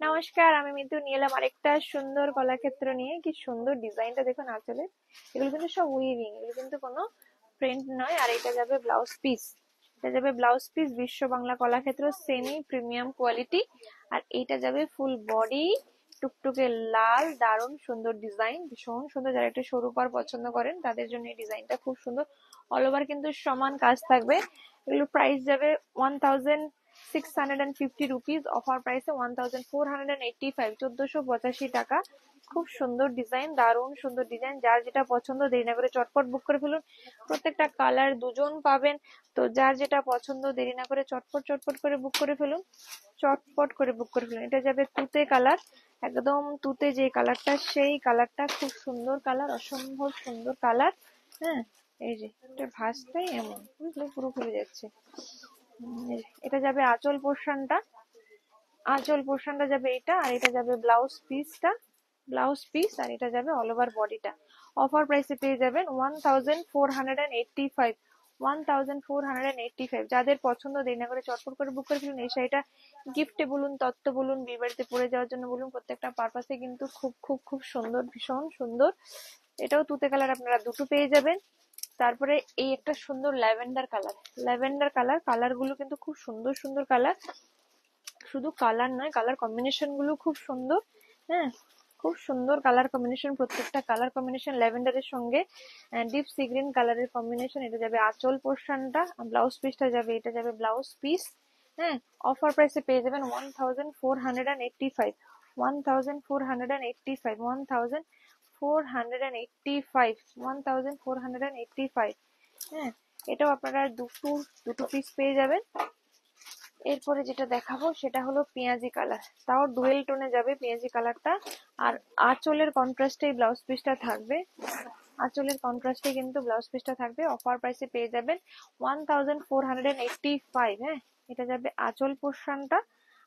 নমস্কার, আমি মিতু নিয়ে এলাম আরেকটা সুন্দর কলাক্ষেত্র নিয়ে। কি সুন্দর ডিজাইনটা দেখুন আঁচলে। এগুলো কিন্তু সব উইভিং, এগুলো কিন্তু কোনো প্রিন্ট নয়। আর এটা যাবে ব্লাউজ পিস, এটা যাবে blouse piece Biswa Bangla Kalakshetra semi premium quality. আর এইটা যাবে ফুল বডি টুকটুকে লাল, দারুণ সুন্দর ডিজাইন, ভীষণ সুন্দর। যারা একটু সরু পাড় পছন্দ করেন তাদের জন্য এই ডিজাইনটা খুব সুন্দর। অল ওভার কিন্তু সমান কাজ থাকবে। এগুলোর প্রাইস যাবে 1650 রুপিস, অফার প্রাইসে 1485, 1485 টাকা। খুব সুন্দর ডিজাইন, দারুণ সুন্দর ডিজাইন। যার যেটা পছন্দ দেরি না করে চটপট বুক করে ফেলুন। প্রত্যেকটা কালার দুজন পাবেন, তো যার যেটা পছন্দ দেরি না করে চটপট চটপট করে বুক করে ফেলুন, চটপট করে বুক করে ফেলুন। এটা যাবে তুতে কালার, একদম তুতে যে কালারটা সেই কালারটা, খুব সুন্দর কালার, অসম্ভব সুন্দর কালার। হ্যাঁ, এই যে এটা ভাঁজটাই এমন, বুঝলে, পুরো খুলে যাচ্ছে। এটা যাবে আঁচল পোর্শনটা, আঁচল পোর্শনটা যাবে এটা। আর এটা যাবে ব্লাউজ পিসটা, ব্লাউজ পিস। আর এটা যাবে অল ওভার বডিটা। অফার প্রাইসে পেয়ে যাবেন 1485, 1485। যাদের পছন্দ দেরি না করে চটপট করে বুক করে ফেলুন। এই শাড়িটা গিফটে বলুন, তত্ত্ব বলুন, বিয়ে বাড়িতে পরে যাওয়ার জন্য বলুন, প্রত্যেকটা পারপাসে কিন্তু খুব খুব খুব সুন্দর, ভীষণ সুন্দর। এটাও তুতে কালার আপনারা দুটো পেয়ে যাবেন। তারপরে এই একটা সুন্দর lavender colour, lavender colour, colour গুলো কিন্তু খুব সুন্দর সুন্দর কালার। শুধু কালার নয়, কালার কম্বিনেশন গুলো খুব সুন্দর। হ্যাঁ, খুব সুন্দর কালার কম্বিনেশন, প্রত্যেকটা কালার কম্বিনেশন ল্যাভেন্ডারের সঙ্গে ডিপ সি গ্রিন কালারের কম্বিনেশন। এটা যাবে আঁচল পোর্শনটা, ব্লাউজ পিসটা যাবে, এটা যাবে ব্লাউজ পিস। হ্যাঁ, অফার প্রাইসে পেয়ে যাবেন 1485, 1485, 1485। হ্যাঁ, এটাও আপনারা দুটো দুটো পিস পেয়ে যাবেন। এরপরে যেটা দেখাবো সেটা হলো পেঁয়াজি কালার, তাও ডুয়েল টোনে যাবে পেঁয়াজি কালারটা। আর আঁচলের কন্ট্রাস্টে ব্লাউজ পিসটা থাকবে, আঁচলের কন্ট্রাস্টে কিন্তু ব্লাউজ পিসটা থাকবে। অফার প্রাইসে পেয়ে যাবেন 1485। হ্যাঁ, এটা যাবে আঁচল পোর্শনটা।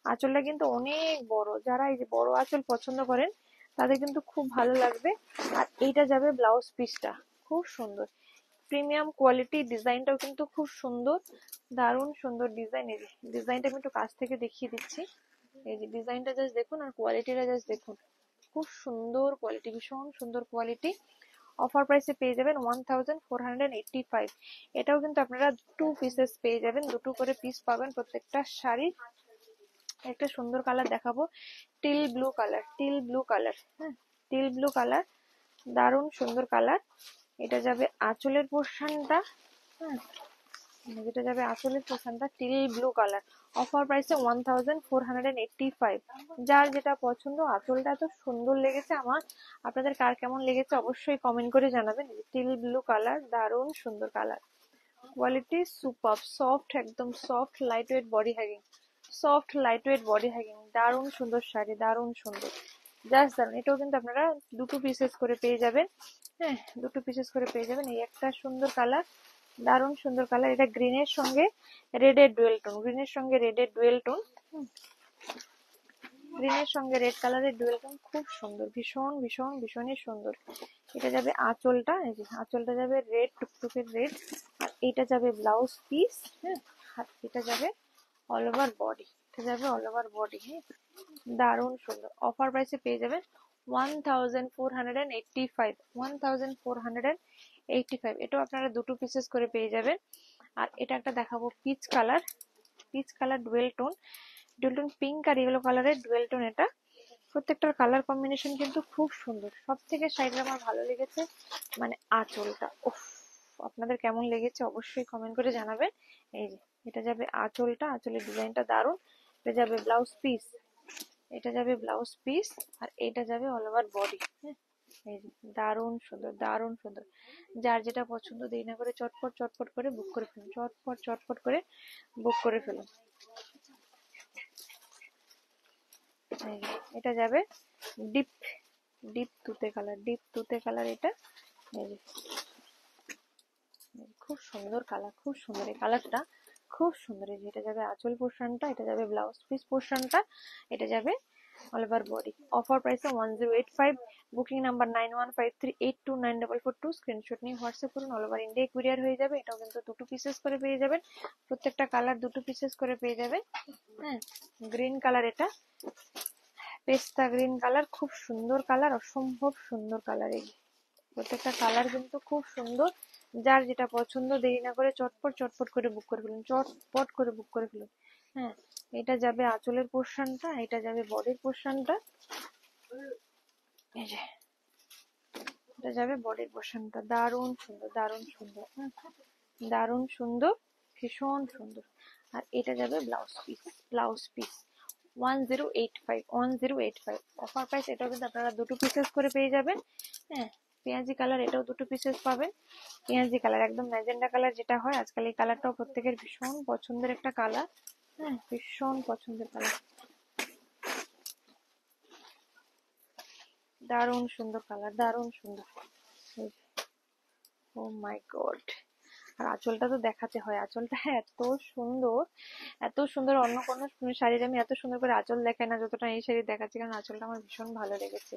আঁচলটা কিন্তু অনেক বড়, যারা এই যে বড় আঁচল পছন্দ করেন তাদের কিন্তু খুব ভালো লাগবে। আর এইটা যাবে ব্লাউজ পিসটা, খুব সুন্দর প্রিমিয়াম কোয়ালিটি। ডিজাইনটাও কিন্তু খুব সুন্দর, দারুণ সুন্দর ডিজাইন। এই ডিজাইনটা আমি একটু কাছ থেকে দেখিয়ে দিচ্ছি। এই যে ডিজাইনটা জাস্ট দেখুন, আর কোয়ালিটিটা জাস্ট দেখুন, খুব সুন্দর কোয়ালিটি, ভীষণ সুন্দর কোয়ালিটি। অফার প্রাইসে পেয়ে যাবেন 1485। এটাও কিন্তু আপনারা টু পিসেস পেয়ে যাবেন, দুটো করে পিস পাবেন প্রত্যেকটা শাড়ির। একটা সুন্দর কালার দেখাবো, teal blue colour, teal blue colour. হ্যাঁ, টিল ব্লু কালার, দারুণ সুন্দর কালার। এটা যাবে আঁচলের পোর্শনটা। হ্যাঁ, যেটা যাবে আঁচলের পোর্শনটা টিল ব্লু কালার। অফার প্রাইসে 1485। যার যেটা পছন্দ। আঁচলটা এত সুন্দর লেগেছে আমার, আপনাদের কার কেমন লেগেছে অবশ্যই কমেন্ট করে জানাবেন। টিল ব্লু কালার, দারুণ সুন্দর কালার, কোয়ালিটি সুপার, সফট, একদম soft light weight body hugging, soft light weight body hugging, দারুণ সুন্দর শাড়ি, দারুণ সুন্দর, জাস্ট দারুণ। এটাও কিন্তু আপনারা দুটো পিসেস করে পেয়ে যাবেন। হ্যাঁ, দুটো পিসেস করে পেয়ে যাবেন। এই একটা সুন্দর কালার, দারুণ সুন্দর কালার। এটা গ্রিনের সঙ্গে রেডের ডুয়েল টোন, গ্রিনের সঙ্গে রেডের ডুয়েল টোন, গ্রিনের সঙ্গে রেড কালারের ডুয়েল টোন, খুব সুন্দর, ভীষণ ভীষণ ভীষণই সুন্দর। এটা যাবে আঁচলটা, এই যে আঁচলটা যাবে রেড, টুকটুকে রেড। আর এটা যাবে ব্লাউজ পিস। হ্যাঁ, আর এটা যাবে অল ওভার বডি, এটা যাবে অল ওভার বডি। হ্যাঁ, দারুণ সুন্দর। অফার প্রাইসে পেয়ে যাবেন 1485, 1485। এটাও আপনারা দুটো পিসেস করে পেয়ে যাবেন। আর এটা একটা দেখাবো peach colour, peach colour dual tone, dual tone pink আর ইয়েলো কালারের ডুয়েল টোন। এটা প্রত্যেকটার কালার কম্বিনেশন কিন্তু খুব সুন্দর। সব থেকে শাড়িটা আমার ভালো লেগেছে মানে আঁচলটা, উফ, আপনাদের কেমন লেগেছে অবশ্যই কমেন্ট করে জানাবেন। এই যে এটা যাবে আঁচলটা, আঁচলের ডিজাইনটা দারুণ। এটা যাবে ব্লাউজ পিস, এটা যাবে ব্লাউজ পিস। আর এটা যাবে অল ওভার বডি। হ্যাঁ, এই যে দারুণ সুন্দর, দারুণ সুন্দর। যার যেটা পছন্দ দেরি না করে চটপট চটপট করে বুক করে ফেলুন, চটপট চটপট করে বুক করে ফেলুন। এটা যাবে ডিপ, ডিপ তুতে কালার, ডিপ তুতে কালার। এটা এই যে খুব সুন্দর কালার, খুব সুন্দর এই কালারটা, খুব সুন্দর। এই যে এটা যাবে আঁচল পোর্শনটা, এটা যাবে ব্লাউজ পিস পোর্শনটা, এটা যাবে অল ওভার বডি। অফার প্রাইসে 1085। Booking number 9153829442। স্ক্রিনশট নিয়ে হোয়াটসঅ্যাপ করুন, অল ওভার ইন্ডিয়া কুরিয়ার হয়ে যাবে। এটাও কিন্তু দুটো পিসেস করে পেয়ে যাবেন, প্রত্যেকটা কালার দুটো পিসেস করে পেয়ে যাবেন। হ্যাঁ, গ্রিন কালার এটা, পেস্তা গ্রিন কালার, খুব সুন্দর কালার, অসম্ভব সুন্দর কালার। এই প্রত্যেকটা কালার কিন্তু খুব সুন্দর। যার যেটা পছন্দ দেরি না করে চটপট চটপট করে বুক করে ফেলুন, চটপট করে বুক করে ফেলুন। হ্যাঁ, এটা যাবে আঁচলের পোর্শনটা, এটা যাবে বডির পোর্শনটা। এই যে এটা যাবে বডির পোর্শনটা। দারুণ সুন্দর, দারুণ সুন্দর, দারুণ সুন্দর, ভীষণ সুন্দর। আর এটা যাবে blouse piece. Blouse piece 1085, 1085 offer price. এটাও কিন্তু আপনারা দুটো পিসেস করে পেয়ে যাবেন। হ্যাঁ, পেঁয়াজি কালার, এটাও দুটো পিসেস পাবেন। পেঁয়াজি কালার একদম ম্যাজেন্ডা কালার যেটা হয় আজকাল, এই কালারটাও প্রত্যেকের ভীষণ পছন্দের একটা কালার। হ্যাঁ, ভীষণ পছন্দের কালার, দারুণ সুন্দর কালার, দারুণ সুন্দর। ও মাই গড, আর আঁচলটা তো দেখাতে হয়। আঁচলটা এত সুন্দর, এত সুন্দর। অন্য কোনো শাড়ির আমি এত সুন্দর করে আঁচল দেখাই না যতটা এই শাড়ি দেখাচ্ছি, কারণ আঁচলটা আমার ভীষণ ভালো লেগেছে।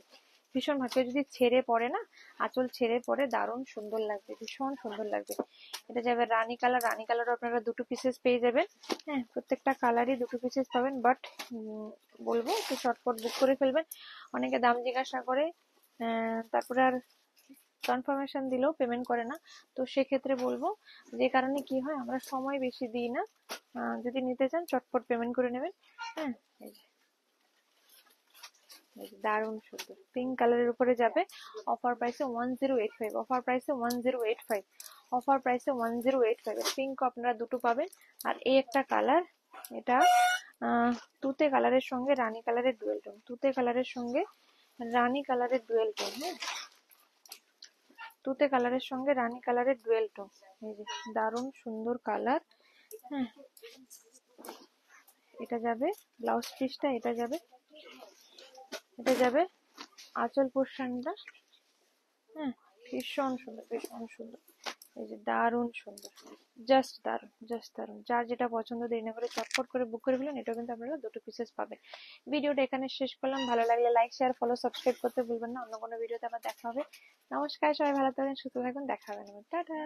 ভীষণ ভালো, কেউ যদি ছেড়ে পড়ে না, আঁচল ছেড়ে পড়ে দারুণ সুন্দর লাগবে, ভীষণ সুন্দর লাগবে। এটা যাবে রানী কালার। রানী কালারও আপনারা দুটো পিসেস পেয়ে যাবেন। হ্যাঁ, প্রত্যেকটা কালারই দুটো পিসেস পাবেন, বাট বলবো একটু শর্টকাট বুক করে ফেলবেন। অনেকে দাম জিজ্ঞাসা করে, তারপরে আর কনফার্মেশন দিলেও পেমেন্ট করে না। তো সেক্ষেত্রে বলবো, যে কারণে কি হয়, আমরা সময় বেশি দিই না। যদি নিতে চান চটপট পেমেন্ট করে নেবেন। হ্যাঁ, দারুণ সুন্দর পিঙ্ক কালারের উপরে যাবে। অফার প্রাইসে 1085, অফার প্রাইসে 1085, অফার প্রাইসে 1085। পিঙ্ক আপনারা দুটো পাবেন। আর এই একটা কালার, এটা তুতে কালারের সঙ্গে রানী কালারের ডুয়েল টোন, তুতে কালারের সঙ্গে রানী কালারের ডুয়েল টোন। হ্যাঁ, তুতে কালারের সঙ্গে রানী কালারের ডুয়েল টোন। এই যে দারুণ সুন্দর কালার। হ্যাঁ, এটা যাবে ব্লাউজ পিসটা, এটা যাবে, এটা যাবে আঁচল পোর্শনটা। হ্যাঁ, ভীষণ সুন্দর, ভীষণ সুন্দর। এই যে দারুণ সুন্দর, জাস্ট দারুণ, জাস্ট দারুণ। যার যেটা পছন্দ দেরি না করে চটপট করে বুক করে ফেলুন। এটাও কিন্তু আপনারা দুটো পিসেস পাবেন। ভিডিওটা এখানে শেষ করলাম। ভালো লাগলে লাইক, শেয়ার, ফলো, সাবস্ক্রাইব করতে ভুলবেন না। অন্য কোনো ভিডিওতে আবার দেখা হবে। নমস্কার, সবাই ভালো থাকবেন, সুস্থ থাকবেন, দেখা হবে না। টাটা।